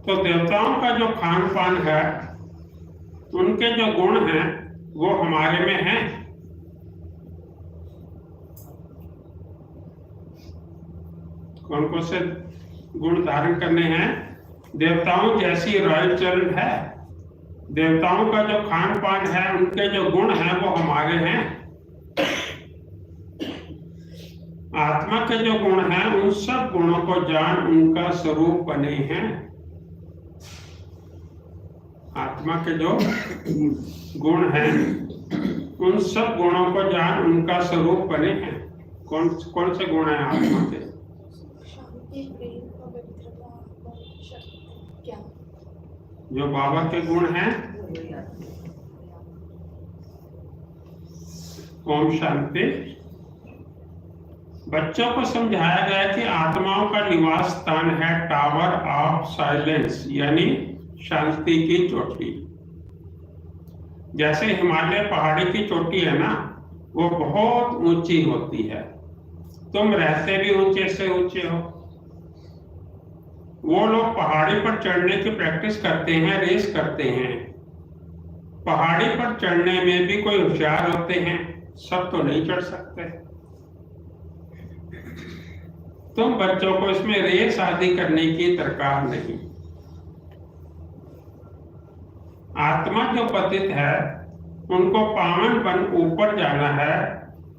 तो देवताओं का जो खान पान है, उनके जो गुण हैं वो हमारे में हैं। कौन कौन से गुण धारण करने हैं? देवताओं जैसी रॉयल चरण है, देवताओं का जो खान पान है, उनके जो गुण हैं वो हमारे हैं। आत्मा के जो गुण हैं, उन सब गुणों को जान उनका स्वरूप बने हैं। आत्मा के जो गुण हैं, उन सब गुणों को जान उनका स्वरूप बने हैं। कौन कौन से गुण हैं आत्मा के? शांति, प्रेम, पवित्रता, शक्ति, क्या? जो बाबा के गुण हैं, ओम शांति। बच्चों को समझाया गया कि आत्माओं का निवास स्थान है टावर ऑफ साइलेंस, यानी शांति की चोटी। जैसे हिमालय पहाड़ी की चोटी है ना, वो बहुत ऊंची होती है। तुम रहते भी ऊंचे से ऊंचे हो। वो लोग पहाड़ी पर चढ़ने की प्रैक्टिस करते हैं, रेस करते हैं। पहाड़ी पर चढ़ने में भी कोई होशियार होते हैं, सब तो नहीं चढ़ सकते। तुम बच्चों को इसमें रेस आदि करने की दरकार नहीं। आत्मा जो पतित है, उनको पावन बन ऊपर जाना है।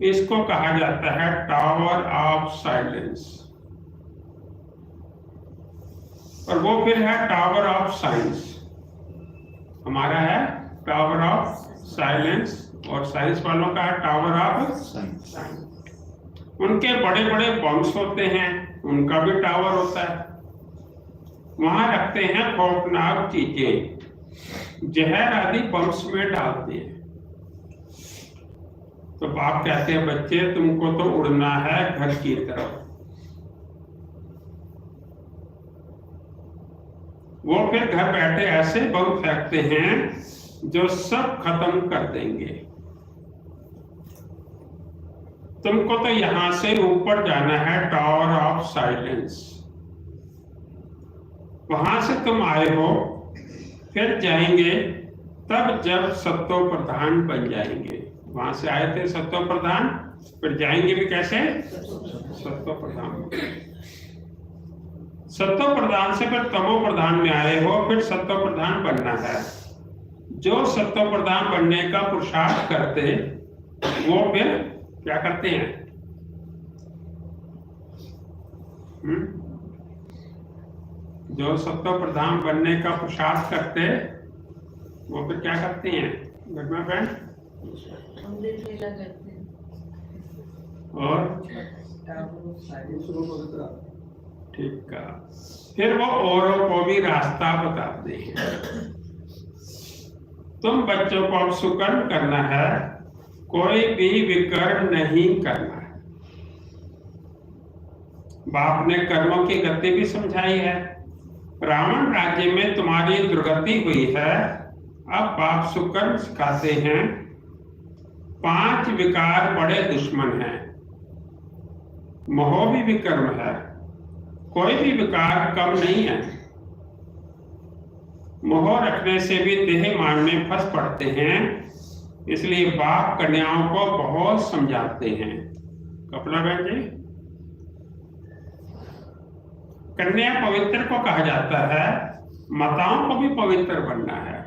इसको कहा जाता है टावर ऑफ साइलेंस, और वो फिर है टावर ऑफ साइंस। हमारा है टावर ऑफ साइलेंस, और साइंस वालों का है टावर ऑफ साइंस। उनके बड़े बड़े बम्स होते हैं, उनका भी टावर होता है। वहां रखते हैं खौफनाक चीजें, जहर आदि बम्स में डालते हैं। तो बाप कहते हैं, बच्चे तुमको तो उड़ना है घर की तरफ। वो फिर घर बैठे ऐसे बम फेंकते हैं जो सब खत्म कर देंगे। तुमको तो यहां से ऊपर जाना है टावर ऑफ साइलेंस। वहां से तुम आए हो, फिर जाएंगे तब जब सत्तो प्रधान बन जाएंगे। वहां से आए थे सत्तो प्रधान, फिर जाएंगे भी कैसे? सत्तो प्रधान। सत्तो प्रधान से फिर तमो प्रधान में आए हो, फिर सत्तो प्रधान बनना है। जो सत्तो प्रधान बनने का पुरुषार्थ करते, वो फिर क्या करते हैं? जो सत्तो प्रधान बनने का पुरुषार्थ करते, वो फिर क्या करते हैं? घर में फ्रेंड करते हैं और ठीक है, फिर वो औरों को भी रास्ता बताते हैं। तुम बच्चों को अब सुकर्म करना है, कोई भी विकर्म नहीं करना है। बाप ने कर्मों की गति भी समझाई है। रावण राज्य में तुम्हारी दुर्गति हुई है, अब बाप सुकर्म सिखाते हैं। 5 विकार बड़े दुश्मन हैं। मोह भी विकर्म है, कोई भी विकार कम नहीं है। मोह रखने से भी देह मान में फंस पड़ते हैं, इसलिए बाप कन्याओं को बहुत समझाते हैं। कपला बहन जी, कन्या पवित्र को कहा जाता है, माताओं को भी पवित्र बनना है।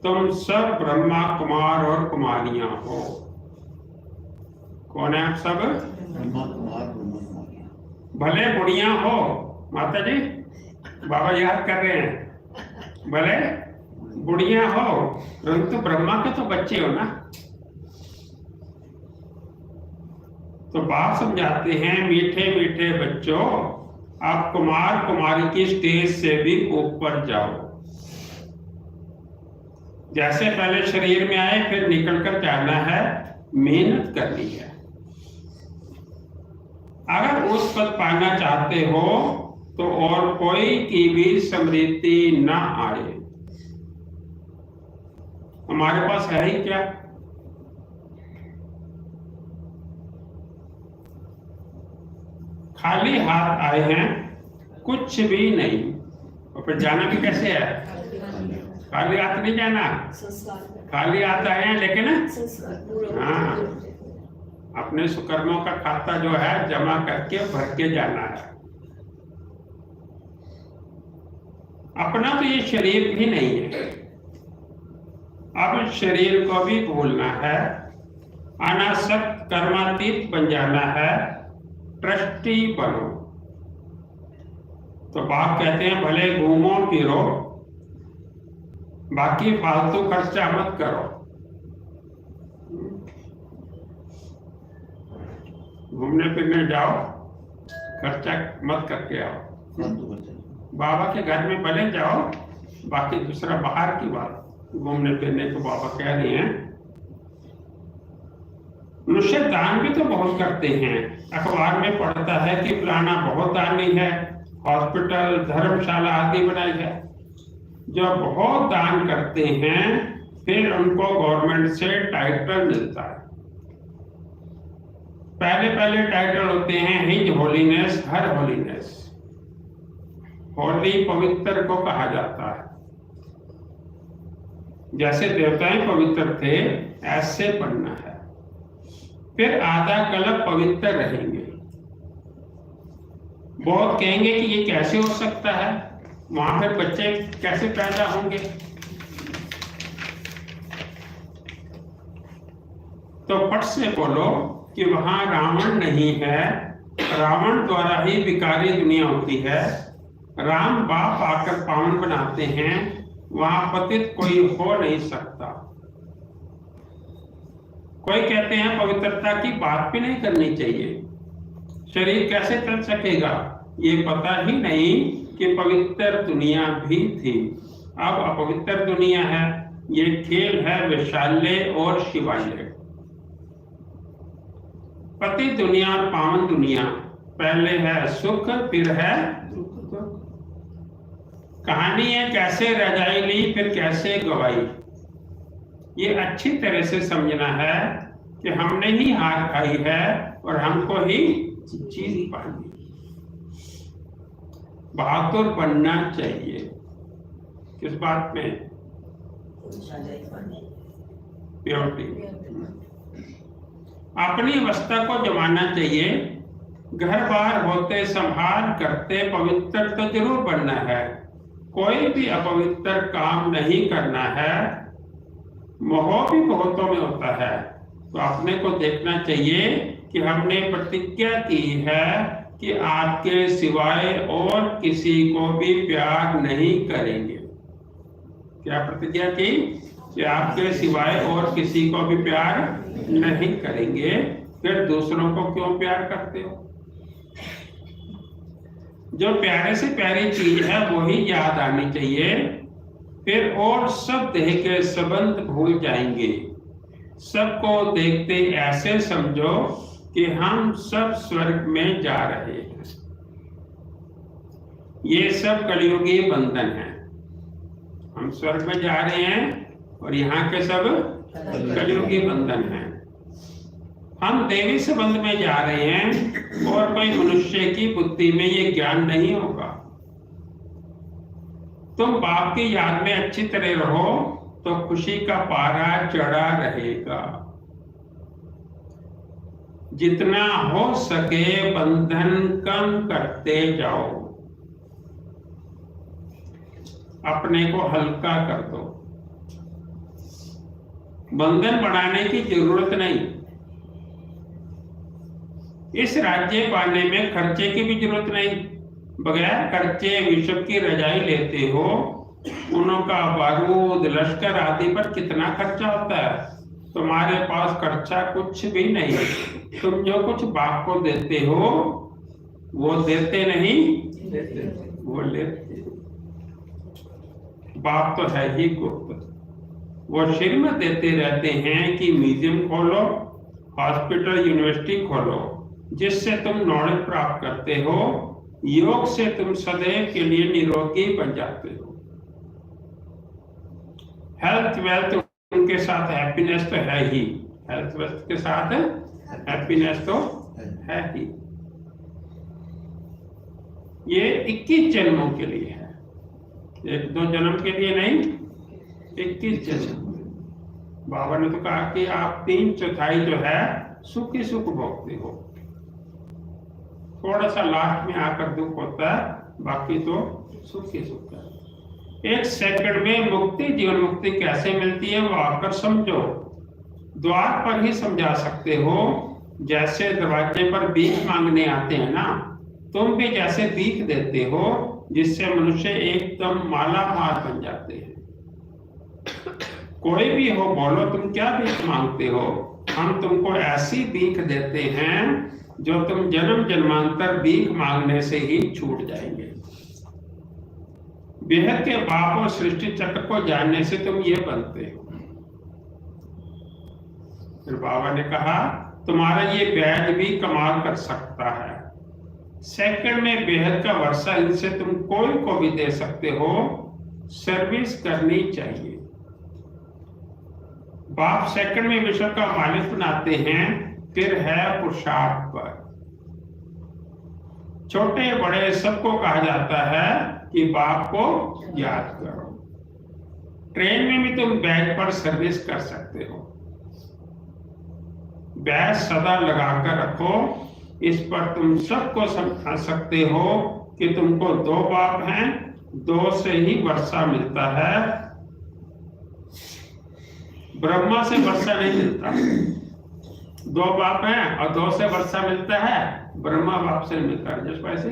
तुम सब ब्रह्मा कुमार और कुमारियां हो। कौन है आप सब? ब्रह्मा कुमार ब्रह्मा कुमारियां। भले बुढ़िया हो, माता जी बाबा याद कर रहे हैं, भले बुढ़िया हो, परंतु ब्रह्मा के तो बच्चे हो ना। तो बाप समझाते हैं, मीठे मीठे बच्चों, आप कुमार कुमारी की स्टेज से भी ऊपर जाओ। जैसे पहले शरीर में आए, फिर निकल कर जाना है, मेहनत करनी है। अगर उस पद पाना चाहते हो तो और कोई की भी स्मृति न आए। हमारे पास है ही क्या? खाली हाथ आए हैं, कुछ भी नहीं। और फिर जाना भी कैसे है? खाली हाथ नहीं जाना, खाली हाथ आए हैं लेकिन हाँ अपने सुकर्मों का खाता जो है जमा करके भर के जाना है। अपना तो ये शरीर भी नहीं है, अब शरीर को भी भूलना है, अनासक्त कर्मातीत बन जाना है, ट्रस्टी बनो। तो बाप कहते हैं भले घूमो फिरो, बाकी फालतू खर्चा मत करो। घूमने फिरने जाओ, खर्चा मत करके आओ। फालतू खर्चा। बाबा के घर में भले जाओ, बाकी दूसरा बाहर की बात, घूमने फिरने को बाबा कह रहे हैं। मनुष्य दान भी तो बहुत करते हैं, अखबार में पढ़ता है कि फलाना बहुत दानी है, हॉस्पिटल धर्मशाला आदि बनाई है। जो बहुत दान करते हैं फिर उनको गवर्नमेंट से टाइटल मिलता है। पहले पहले टाइटल होते हैं हिज होलीनेस, हर होलीनेस। होली पवित्र को कहा जाता है, जैसे देवताएं पवित्र थे ऐसे बनना है। फिर आधा कल्प पवित्र रहेंगे। बहुत कहेंगे कि ये कैसे हो सकता है, वहां फिर बच्चे कैसे पैदा होंगे। तो फट से बोलो कि वहां रावण नहीं है, रावण द्वारा ही विकारी दुनिया होती है। राम बाप आकर पावन बनाते हैं, वहां पतित कोई हो नहीं सकता। कोई कहते हैं पवित्रता की बात भी नहीं करनी चाहिए, शरीर कैसे चल सकेगा, ये पता ही नहीं कि पवित्र दुनिया भी थी, अब अपवित्र दुनिया है। ये खेल है वैशाल्य और शिवालय। पति दुनिया और पावन दुनिया, पहले है सुख फिर है दुख। कहानी है कैसे रजाई ली फिर कैसे गवाई। ये अच्छी तरह से समझना है कि हमने ही हार खाई है और हमको ही जीत पानी। बहादुर बनना चाहिए। किस बात में? प्योरिटी। अपनी अवस्था को जमाना चाहिए। घर बार होते संभाल करते पवित्र तो जरूर बनना है, कोई भी अपवित्र काम नहीं करना है। मोह भी बहुतों में होता है, तो अपने को देखना चाहिए कि हमने प्रतिज्ञा की है कि आपके सिवाय और किसी को भी प्यार नहीं करेंगे। क्या प्रतिज्ञा की? कि आपके सिवाय और किसी को भी प्यार नहीं करेंगे। फिर दूसरों को क्यों प्यार करते हो? जो प्यारे से प्यारी चीज है वही याद आनी चाहिए। फिर और सब देह के संबंध भूल जाएंगे। सबको देखते ऐसे समझो कि हम सब स्वर्ग में जा रहे हैं। ये सब कलियुगी बंधन है। हम स्वर्ग में जा रहे हैं और यहाँ के सब कलियुगी बंधन है। हम देवी संबंध में जा रहे हैं और कोई मनुष्य की बुद्धि में ये ज्ञान नहीं होगा। तुम बाप की याद में अच्छी तरह रहो तो खुशी का पारा चढ़ा रहेगा। जितना हो सके बंधन कम करते जाओ, अपने को हल्का कर दो। बंधन बढ़ाने की जरूरत नहीं। इस राज्य पाने में खर्चे की भी जरूरत नहीं। बगैर खर्चे विश्व की रजाई लेते हो, उनका बारूद लश्कर आदि पर कितना खर्चा होता है। तुम्हारे पास खर्चा कुछ भी नहीं। तुम जो कुछ बाप को देते हो वो देते नहीं, वो लेते। बाप तो है ही गुप्त। वो सिर में देते रहते हैं कि म्यूजियम खोलो, हॉस्पिटल, यूनिवर्सिटी खोलो, जिससे तुम नॉलेज प्राप्त करते हो। योग से तुम सदैव के लिए निरोगी बन जाते हो। हेल्थ वेल्थ उनके साथ हैप्पीनेस तो है ही। हेल्थ वेल्थ के साथ हैप्पीनेस तो है ही। ये 21 जन्मों के लिए है। एक दो जन्म के लिए नहीं, 21 जन्म। बाबा ने तो कहा कि आप 3/4 जो है सुख ही सुख भोगते हो, थोड़ा सा लास्ट में आकर दुख होता है, बाकी तो सुख ही सुख है। 1 सेकंड में मुक्ति, जीवन मुक्ति कैसे मिलती है वो आकर समझो। द्वार पर ही समझा सकते हो, जैसे दरवाजे पर भीख मांगने आते हैं ना, तुम भी जैसे भीख देते हो जिससे मनुष्य एकदम माला माल बन जाते हैं। कोई भी हो, बोलो तुम क्या भीख मांगते हो? हम तुमको ऐसी भीख देते हैं जो तुम जन्म जन्मांतर भीख मांगने से ही छूट जाएंगे। बेहद के बाप और सृष्टि चक्र को जानने से तुम ये बनते हो। फिर बाबा ने कहा तुम्हारा ये बैज भी कमाल कर सकता है। सेकंड में बेहद का वर्षा इनसे तुम कोई को भी दे सकते हो। सर्विस करनी चाहिए। बाप सेकंड में विश्व का मालिक बनाते हैं, फिर है पुरुषार्थ पर। छोटे बड़े सबको कहा जाता है कि बाप को याद करो। ट्रेन में भी तुम बैग पर सर्विस कर सकते हो। बैग सदा लगाकर रखो, इस पर तुम सबको समझा सकते हो कि तुमको 2 बाप हैं, 2 से ही वर्षा मिलता है, ब्रह्मा से वर्षा नहीं मिलता। 2 बाप हैं और 2 से वर्षा मिलता है, ब्रह्मा बाप से मिलता है। जिस वैसे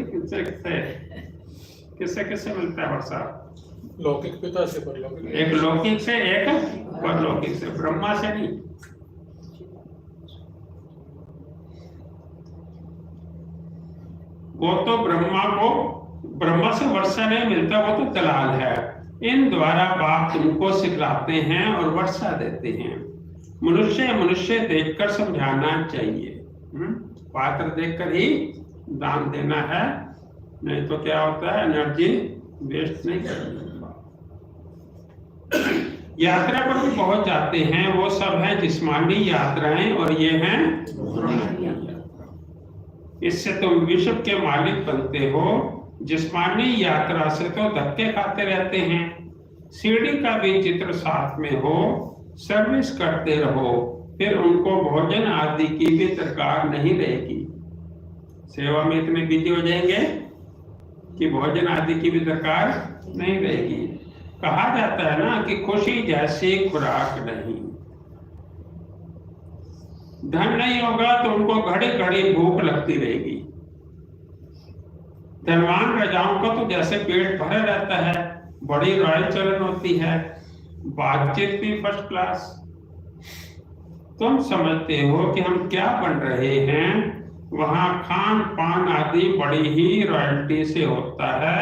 किससे किससे मिलता है वर्षा? लौकिक पिता से परलौकिक, एक लौकिक से एक परलौकिक से, ब्रह्मा से नहीं। वो तो ब्रह्मा से वर्षा नहीं मिलता, वो तो दलाल है। इन द्वारा बाप तुमको सिखलाते हैं और वर्षा देते हैं। मनुष्य देखकर समझाना चाहिए। पात्र देखकर ही दान देना है, नहीं तो क्या होता है, एनर्जी वेस्ट नहीं करनी। यात्रा पर भी पहुंच जाते हैं, वो सब है जिस्मानी यात्राएं और ये हैं रूहानी यात्रा। इससे तुम विश्व के मालिक बनते हो। जिस्मानी यात्रा से तो धक्के खाते रहते हैं। सीढ़ी का भी चित्र साथ में हो, सर्विस करते रहो, फिर उनको भोजन आदि की भी दरकार नहीं रहेगी। सेवा में इतने बिजी हो जाएंगे कि भोजन आदि की भी दरकार नहीं रहेगी। कहा जाता है ना कि खुशी जैसी खुराक नहीं। धन नहीं होगा तो उनको घड़ी घड़ी भूख लगती रहेगी। धनवान राजाओं का तो जैसे पेट भरा रहता है, बड़ी रॉयल चलन होती है, बातचीत भी फर्स्ट क्लास। तुम समझते हो कि हम क्या बन रहे हैं, वहां खान पान आदि बड़ी ही रॉयल्टी से होता है।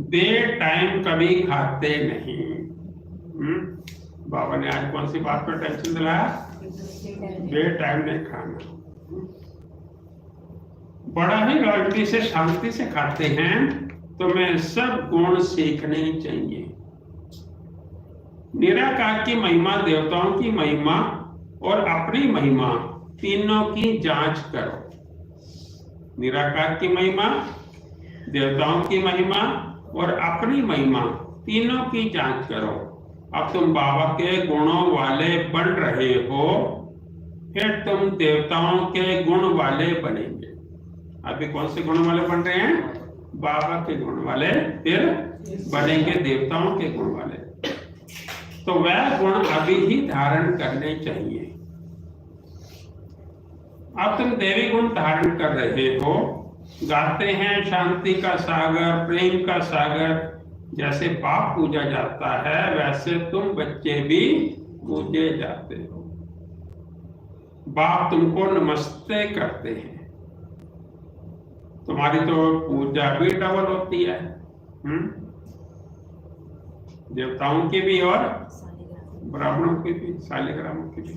बे टाइम कभी खाते नहीं। बाबा ने आज कौन सी बात पर टेंशन दिलाया? बे टाइम नहीं खाना। बड़ा ही रॉयल्टी से शांति से खाते हैं। तुम्हें सब गुण सीखने चाहिए। निराकार की महिमा, देवताओं की महिमा और अपनी महिमा, तीनों की जांच करो। निराकार की महिमा, देवताओं की महिमा और अपनी महिमा, तीनों की जांच करो। अब तुम बाबा के गुणों वाले बन रहे हो, फिर तुम देवताओं के गुण वाले बनेंगे। अभी कौन से गुण वाले बन रहे हैं? बाबा के गुण वाले, फिर बनेंगे देवताओं के गुण वाले। तो वह गुण अभी ही धारण करने चाहिए। अब तुम देवी गुण धारण कर रहे हो। गाते हैं शांति का सागर, प्रेम का सागर। जैसे बाप पूजा जाता है, वैसे तुम बच्चे भी पूजे जाते हो। बाप तुमको नमस्ते करते हैं। तुम्हारी तो पूजा भी डबल होती है, देवताओं की भी और ब्राह्मणों की भी, शालिग्रामों की भी।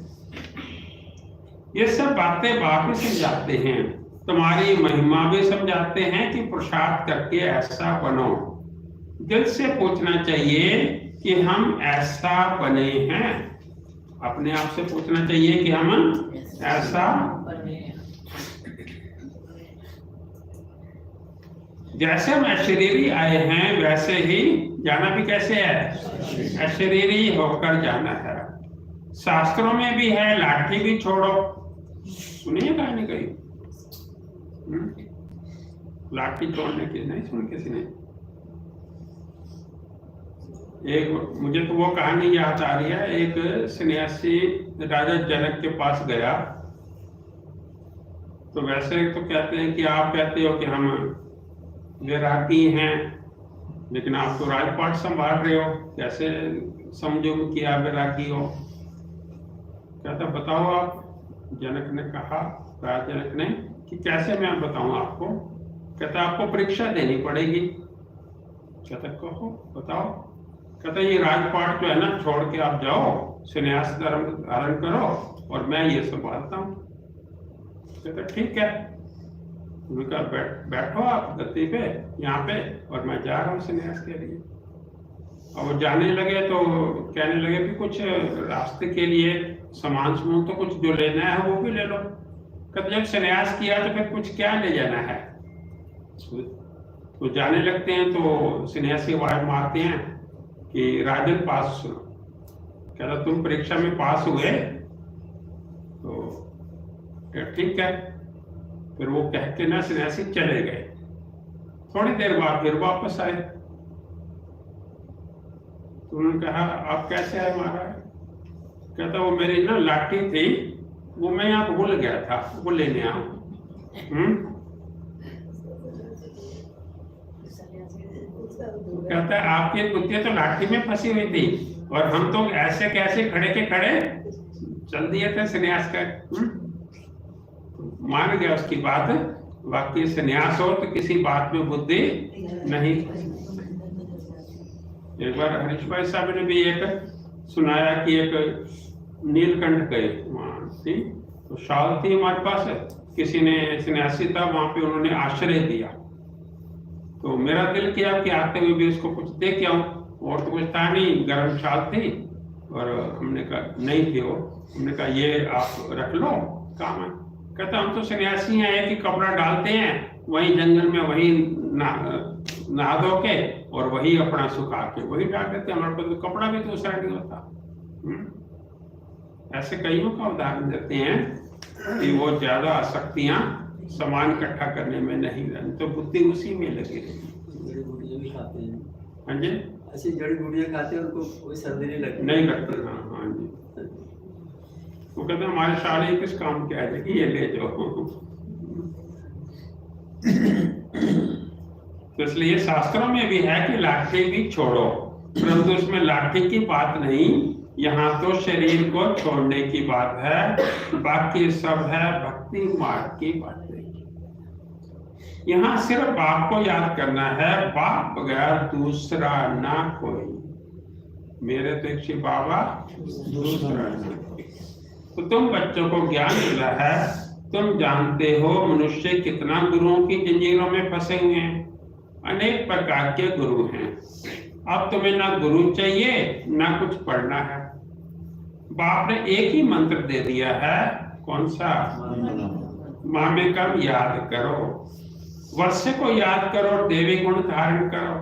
ये सब बातें बाप ही समझाते हैं। तुम्हारी महिमा भी समझाते हैं कि पुरुषार्थ करके ऐसा बनो। दिल से पूछना चाहिए कि हम ऐसा बने हैं। अपने आप से पूछना चाहिए कि हम ऐसा। जैसे हम अशरीरी आए हैं वैसे ही जाना भी कैसे है, अशरीरी होकर जाना है। शास्त्रों में भी है लाठी भी छोड़ो, सुनिए कहानी कही, लाठी छोड़ने की नहीं सुन किसी ने। एक मुझे तो वो कहानी याद आ रही है, एक सन्यासी राजा जनक के पास गया, तो वैसे तो कहते हैं कि आप कहते हो कि हम वैरागी हैं, लेकिन आप तो राजपाट संभाल रहे हो, कैसे समझो कि आप वैरागी हो। कहता बताओ आप। जनक ने कहा, राजा जनक ने, कि कैसे मैं बताऊं आपको। कहता आपको परीक्षा देनी पड़ेगी। कहता कहो बताओ। कहता ये राजपाट जो है ना छोड़ के आप जाओ, संन्यास धर्म धारण करो और मैं ये संभालता हूँ। कहता ठीक है। उन्होंने कहा बैठो आप गद्दी पे यहाँ पे, और मैं जा रहा हूँ संन्यास के लिए। और वो जाने लगे तो कहने लगे कि कुछ रास्ते के लिए सामान समूह तो कुछ जो लेना है वो भी ले लो। कहते जब संन्यास किया तो फिर कुछ क्या ले जाना है। तो जाने लगते हैं तो सन्यासी आवाज मारते हैं कि राजन पास सुनो। कहता तुम परीक्षा में पास हुए तो ठीक है। फिर वो कह के ना सन्यासी चले गए। थोड़ी देर बाद फिर वापस आए तो उन्होंने कहा आप कैसे आए महाराज। कहता वो मेरी ना लाठी थी, वो मैं यहाँ भूल गया था, वो लेने आऊं। कहता है आपकी कुत्ते तो लाठी में फंसी हुई थी और हम तो ऐसे कैसे खड़े के खड़े चल दिए थे संन्यास का। मान गया उसकी बात। बाकी संन्यास हो तो किसी बात में बुद्धि नहीं। एक बार हरीश भाई साहब ने भी एक सुनाया कि एक नीलकंठ गए वहां थी, तो शाल थी हमारे पास, किसी ने सन्यासी था वहां पे, उन्होंने आश्रय दिया। तो मेरा दिल किया कि आते हुए भी उसको कुछ दे के आऊं, और तो कुछ था नहीं, गर्म शाल थी। और हमने कहा नहीं थी वो, हमने कहा ये आप रख लो काम है। कहता हम तो सन्यासी हैं, एक ही कपड़ा डालते हैं वही जंगल में, वही नहा धो के और वही अपना सुखा के वही डाल देते, हमारे पास तो कपड़ा भी दूसरा नहीं होता। ऐसे कईयों का उदाहरण देते हैं कि वो ज्यादा आसक्तियां सामान इकट्ठा करने में नहीं रहती, तो बुद्धि उसी में लगी रही। जड़ी बूटियां भी खाते हैं। हाँ जी, ऐसी जड़ी बूटियां खाते हैं, उनको कोई सर्दी नहीं लगती। नहीं लगती। हाँ हाँ जी। वो कहते हैं हमारे साले किस काम के आ जाएगी, ये ले जाओ। तो इसलिए शास्त्रों में भी है कि लाठी भी छोड़ो, परंतु उसमें लाठी की बात नहीं, यहाँ तो शरीर को छोड़ने की बात है। बाकी सब है भक्ति मार्ग की बातें। यहाँ सिर्फ बाप को याद करना है, बाप बगैर दूसरा ना कोई। मेरे तो एक शिव बाबा दूसरा ना कोई। तो तुम बच्चों को ज्ञान मिला है, तुम जानते हो मनुष्य कितना गुरुओं की जंजीरों में फंसे हुए हैं। अनेक प्रकार के गुरु हैं। अब तुम्हें ना गुरु चाहिए ना कुछ पढ़ना है। बाप ने एक ही मंत्र दे दिया है, कौन सा? मामेकम याद करो, वर्षे को याद करो, देवी गुण धारण करो।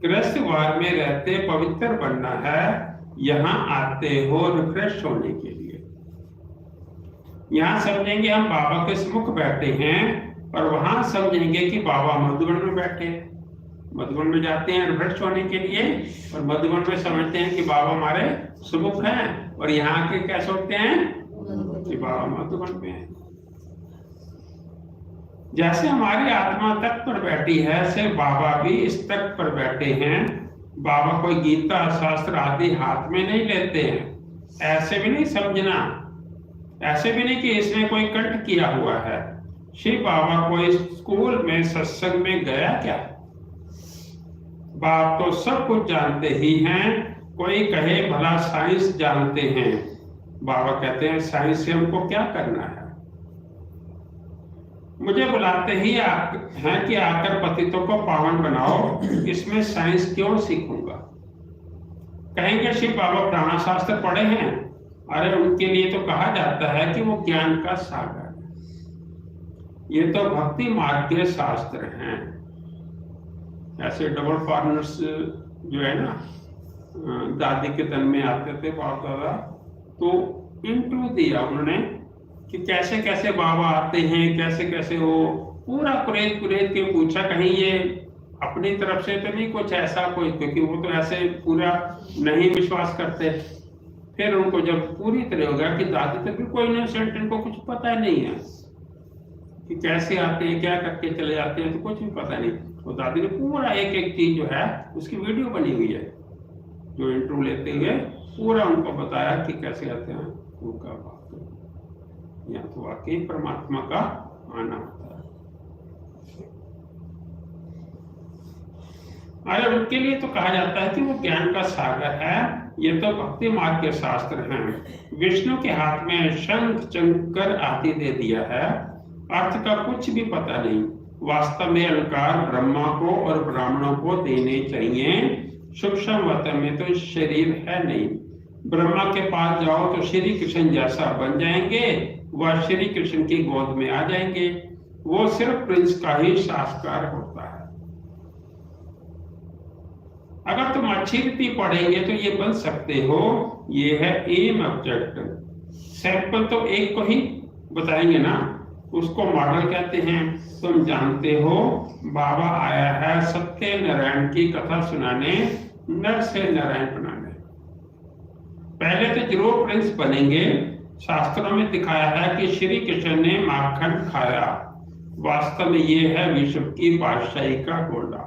गृहस्थवाद में रहते पवित्र बनना है, यहाँ आते हो रिफ्रेश होने के लिए। यहाँ समझेंगे हम बाबा के सम्मुख बैठे हैं, और वहां समझेंगे कि बाबा मधुबन में बैठे हैं। मधुबन में जाते हैं रिफ्रेश होने के लिए, और मधुबन में समझते हैं कि बाबा हमारे सम्मुख हैं, और यहाँ के क्या सोचते हैं कि बाबा मधुबन में है। जैसे हमारी आत्मा तख्त पर बैठी है, ऐसे बाबा भी इस तख्त पर बैठे हैं। बाबा कोई गीता शास्त्र आदि हाथ में नहीं लेते हैं। ऐसे भी नहीं समझना, ऐसे भी नहीं कि इसने कोई कंठ किया हुआ है। शिव बाबा कोई स्कूल में सत्संग में गया क्या? बाप तो सब कुछ जानते ही हैं। कोई कहे भला साइंस जानते हैं, बाबा कहते हैं साइंस से हमको क्या करना है। मुझे बुलाते ही हैं कि आकर पतितों को पावन बनाओ, इसमें साइंस क्यों सीखूंगा? कहेंगे शिव बाबा प्राणा शास्त्र पढ़े हैं। अरे उनके लिए तो कहा जाता है कि वो ज्ञान का सागर है। ये तो भक्ति मार्ग के शास्त्र हैं। ऐसे डबल फॉरेनर्स जो है ना दादी के तन में आते थे बहुत ज्यादा, तो इंटरव्यू दिया उन्होंने कि कैसे कैसे बाबा आते हैं, कैसे कैसे वो पूरा कुरेद कुरेद के पूछा, कहीं ये अपनी तरफ से तो नहीं कुछ ऐसा कोई, क्योंकि वो तो ऐसे पूरा नहीं विश्वास करते। फिर उनको जब पूरी तरह हो गया कि दादी तो बिल्कुल इनोसेंट, इनको कुछ पता नहीं है कि कैसे आते हैं, क्या करके चले जाते हैं, तो कुछ भी पता नहीं। तो दादी ने पूरा एक एक चीज जो है उसकी वीडियो बनी हुई है, जो इंटरव्यू लेते हुए पूरा उनको बताया कि कैसे आते हैं, उनका बात या तो वाकई परमात्मा का आना होता है। अरे उनके लिए तो कहा जाता है कि वो ज्ञान का सागर है। ये तो भक्ति मार्ग के शास्त्र हैं। विष्णु के हाथ में शंख चंकर आदि दे दिया है, अर्थ का कुछ भी पता नहीं। वास्तव में अलंकार ब्रह्मा को और ब्राह्मणों को देने चाहिए। सूक्ष्म वतन में तो शरीर है नहीं। ब्रह्मा के पास जाओ तो श्री कृष्ण जैसा बन जाएंगे, वह श्री कृष्ण की गोद में आ जाएंगे। वो सिर्फ प्रिंस का ही साक्षात्कार होता है। अगर तुम अच्छी रीति पढ़ेंगे तो ये बन सकते हो। ये है एम ऑब्जेक्ट। सैंपल तो एक को ही बताएंगे ना, उसको मॉडल कहते हैं। तुम जानते हो बाबा आया है सत्य नारायण की कथा सुनाने, नर से नारायण बनाने। पहले तो जरूर प्रिंस बनेंगे। शास्त्रों में दिखाया है कि श्री कृष्ण ने माखन खाया। वास्तव में ये है विश्व की बादशाही का गोला।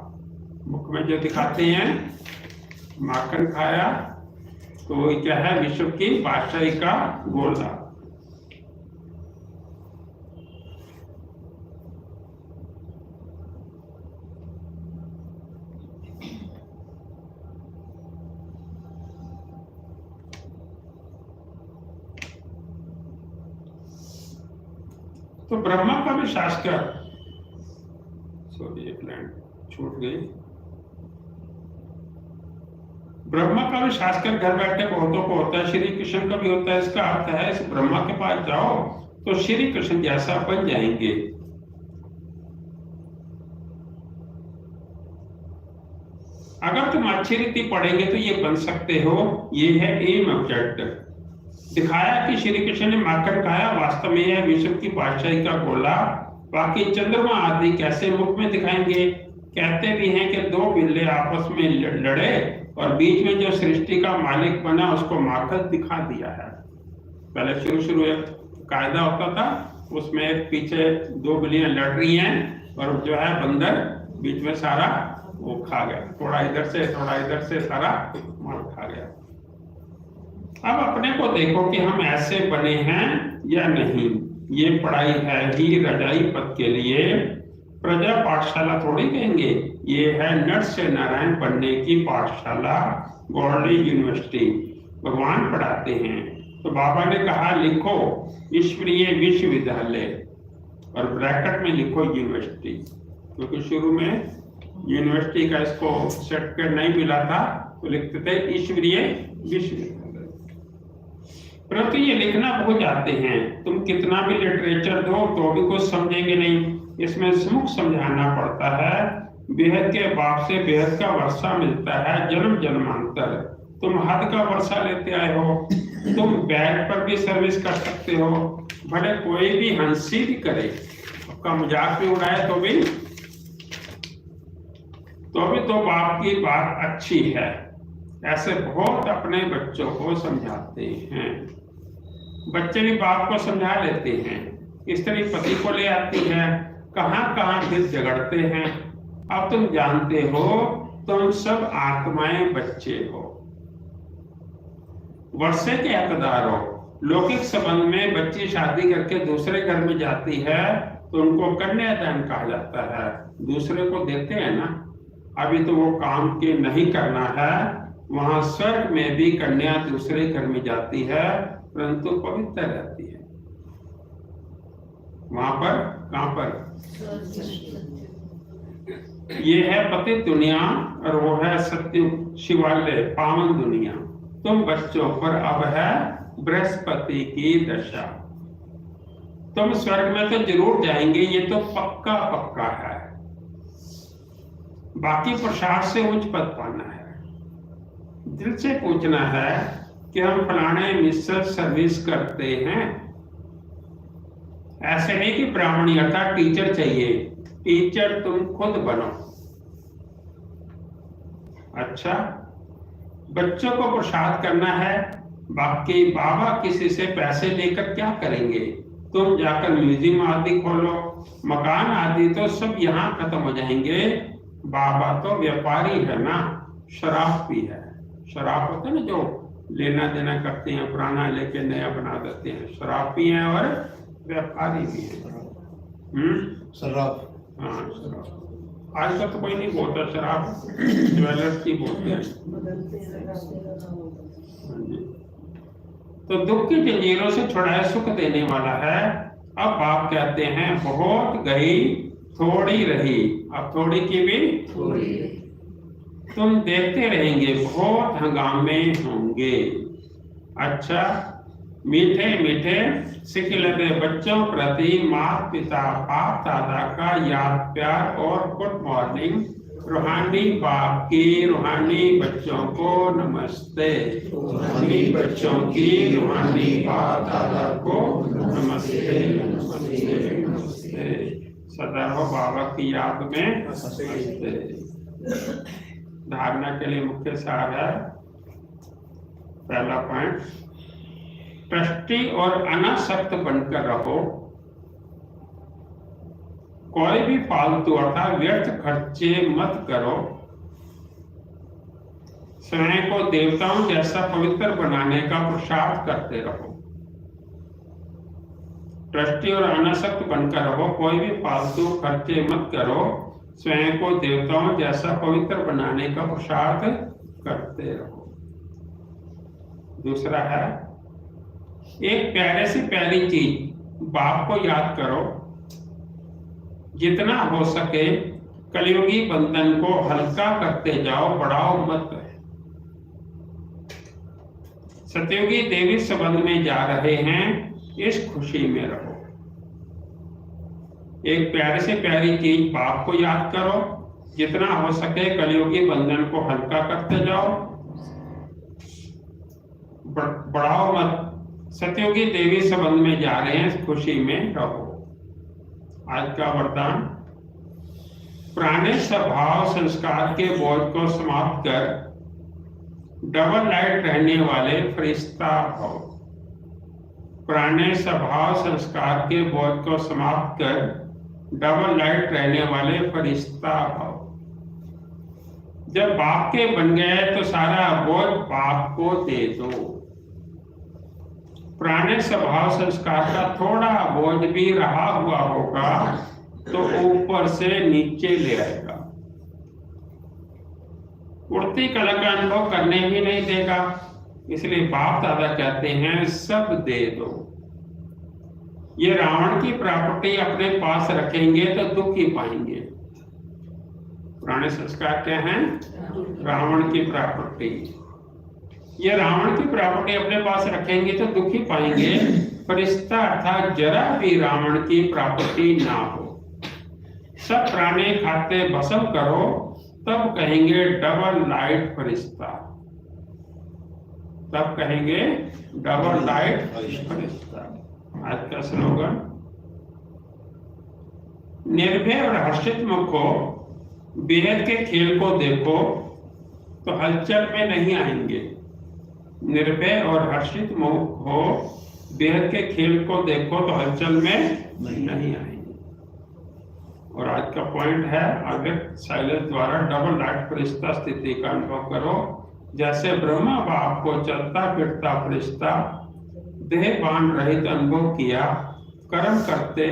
मुख में जो दिखाते हैं माखन खाया, तो क्या है, विश्व की बादशाही का गोला। तो ब्रह्मा का भी शास्त्र, सॉरी एक लाइन छूट गई। ब्रह्मा का भी शास्त्र घर बैठे बहुतों को होता है, श्री कृष्ण का भी होता है। इसका अर्थ है इस ब्रह्मा के पास जाओ तो श्री कृष्ण जैसा बन जाएंगे। अगर तुम अच्छी रीति पढ़ेंगे तो ये बन सकते हो। ये है एम ऑब्जेक्ट। दिखाया कि श्री कृष्ण ने माखन खाया। वास्तव में यह विश्व की बादशाही का गोला। बाकी चंद्रमा आदि कैसे मुख में दिखाएंगे। कहते भी हैं कि दो बिल्ले आपस में लड़े और बीच में जो सृष्टि का मालिक बना उसको माखन दिखा दिया है। पहले शुरू एक कायदा होता था, उसमें पीछे दो बिल्लियां लड़ रही हैं और जो है बंदर बीच में सारा वो खा गया, थोड़ा इधर से सारा माल खा गया। अब अपने को देखो कि हम ऐसे बने हैं या नहीं। ये पढ़ाई है ही रजाई पद के लिए, प्रजा पाठशाला थोड़ी कहेंगे। ये है नर से नारायण बनने की पाठशाला, गौरली यूनिवर्सिटी। भगवान पढ़ाते हैं। तो बाबा ने कहा लिखो ईश्वरीय विश्वविद्यालय और ब्रैकेट में लिखो यूनिवर्सिटी, क्योंकि शुरू में यूनिवर्सिटी का इसको सर्टिफिकेट नहीं मिला था, तो लिखते थे ईश्वरीय विश्वविद्यालय। परंतु ये लिखना भूल जाते हैं। तुम कितना भी लिटरेचर दो तो भी कुछ समझेंगे नहीं। इसमें समुख समझाना पड़ता है। बेहद के बाप से बेहद का वर्षा मिलता है, जन्म जन्मांतर। तुम हद का वर्षा लेते आए हो। तुम बैग पर भी सर्विस कर सकते हो, भले कोई भी हंसी भी करे, आपका मजाक भी उड़ाए तो भी तो बाप की बात अच्छी है। ऐसे बहुत अपने बच्चों को समझाते हैं। बच्चे भी बाप को समझा लेते हैं। स्त्री पति को ले आती है, कहां कहां फिर झगड़ते हैं। अब तुम जानते हो तुम सब आत्माएं बच्चे हो, वर्षे के हकदार हो। लौकिक संबंध में बच्ची शादी करके दूसरे घर में जाती है तो उनको कन्यादान कहा जाता है। दूसरे को देते हैं ना। अभी तो वो काम के नहीं करना है। वहां स्वर्ग में भी कन्या दूसरे घर में जाती है, परंतु पवित्र रहती है। वहां पर कहां पर ये है पतित दुनिया और वो है सत्य शिवालय पावन दुनिया। तुम बच्चों पर अब है बृहस्पति की दशा। तुम स्वर्ग में तो जरूर जाएंगे, ये तो पक्का है। बाकी पुरुषार्थ से उच्च पद पाना है। दिल से पूछना है कि हम फलाने मिस्टर सर्विस करते हैं। ऐसे नहीं कि ब्राह्मणी अर्थात टीचर चाहिए, टीचर तुम खुद बनो। अच्छा, बच्चों को पुरुषार्थ करना है, बाकी बाबा किसी से पैसे लेकर क्या करेंगे? तुम जाकर म्यूजियम आदि खोलो, मकान आदि तो सब यहाँ खत्म हो जाएंगे। बाबा तो व्यापारी है ना, शराब भी है। शराब होता है ना, जो लेना देना करते हैं, पुराना लेके नया बना देते हैं, शराब भी है और व्यापारी भी है। शराब। हाँ, शराब। आजकल तो कोई नहीं बोलता शराब, ज्वेलर्स की बोलते हैं। तो दुख की जंजीरों से छुड़ाए सुख देने वाला है। अब बाप कहते हैं बहुत गई थोड़ी रही, अब थोड़ी की भी थोड़ी तुम देखते रहेंगे बहुत हंगामे होंगे। अच्छा, मीठे मीठे सिखलते बच्चों प्रति माता पिता बाप दादा का याद प्यार और गुड मॉर्निंग। रूहानी बाप की रूहानी बच्चों को नमस्ते। रूहानी बच्चों की रूहानी बाप दादा को नमस्ते नमस्ते नमस्ते। सदा हो बाबा की याद में नमस्ते। धारणा के लिए मुख्य सार है, पहला पॉइंट, ट्रस्टी और अनासक्त बनकर रहो। कोई भी फालतू अर्थात व्यर्थ खर्चे मत करो। स्वयं को देवताओं जैसा पवित्र बनाने का पुरुषार्थ करते रहो। ट्रस्टी और अनासक्त बनकर रहो, कोई भी फालतू खर्चे मत करो। स्वयं को देवताओं जैसा पवित्र बनाने का पुरुषार्थ करते रहो। दूसरा है, एक प्यारे से प्यारी चीज बाप को याद करो। जितना हो सके कलयुगी बंधन को हल्का करते जाओ, बढ़ाओ मत। सतयुगी देवी संबंध में जा रहे हैं, इस खुशी में रहो। एक प्यारे से प्यारी चीज बाप को याद करो, जितना हो सके कलयुगी बंधन को हल्का करते जाओ, बढ़ाओ मत। सतयुगी देवी संबंध में जा रहे हैं, इस खुशी में रहो। आज का वरदान, पुराने स्वभाव संस्कार के बोझ को समाप्त कर डबल लाइट रहने वाले फरिश्ता हो। पुराने स्वभाव संस्कार के बोझ को समाप्त कर डबल लाइट रहने वाले फरिश्ता हो। जब बाप के बन गए तो सारा बोझ बाप को दे दो। पुराने स्वभाव संस्कार का थोड़ा बोझ भी रहा हुआ होगा तो ऊपर से नीचे ले आएगा। उड़ती कला का अनुभव करने ही नहीं देगा। इसलिए बाप दादा कहते हैं सब दे दो। ये रावण की प्रॉपर्टी अपने पास रखेंगे तो दुख ही पाएंगे। पुराने संस्कार क्या हैं? रावण की प्रॉपर्टी। ये रावण की प्रॉपर्टी अपने पास रखेंगे तो दुखी पाएंगे। फरिश्ता अर्थात जरा भी रावण की प्रॉपर्टी ना हो। सब प्राणी खाते भस्म करो, तब कहेंगे डबल लाइट फरिश्ता। तब कहेंगे डबल लाइट फरिश्ता। आज का स्लोगन, निर्भय और हर्षित मुख हो, बेहद के खेल को देखो तो हलचल में नहीं आएंगे। निर्भय और हर्षित मुख हो, बेहद के खेल को देखो तो हलचल में नहीं आएंगे। और आज का पॉइंट है, आगे साइलेंस द्वारा डबल लाइट फरिश्ता स्थिति का अनुभव करो। जैसे ब्रह्मा बाप को चलता फिरता फरिश्ता देह बान रहित अनुभव किया, कर्म करते,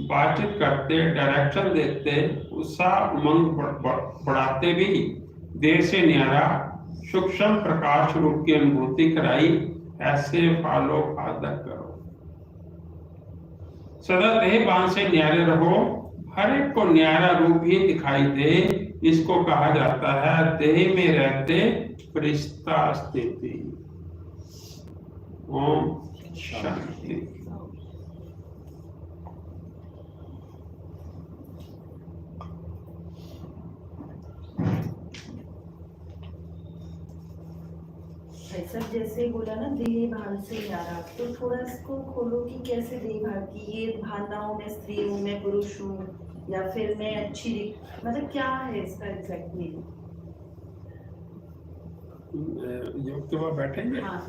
बातचीत करते, डायरेक्शन देते, उत्साह उमंग बढ़ाते भी देह से न्यारा सूक्ष्म प्रकाश रूप की अनुभूति कराई, ऐसे फॉलो आदर करो। सदा देह बान से न्यारे रहो, हर एक को न्यारा रूप ही दिखाई दे। इसको कहा जाता है देह में रहते फरिश्ता स्थिति। ओम शांति। भाई साहब जैसे बोला ना देह भान से न्यारा, तो थोड़ा इसको खोलो कि कैसे देह भान की ये भावना हूँ, मैं स्त्री हूँ, मैं पुरुष हूँ, या फिर मैं अच्छी मतलब क्या है इसका एग्जैक्टली? योग के बाद बैठेंगे। हाँ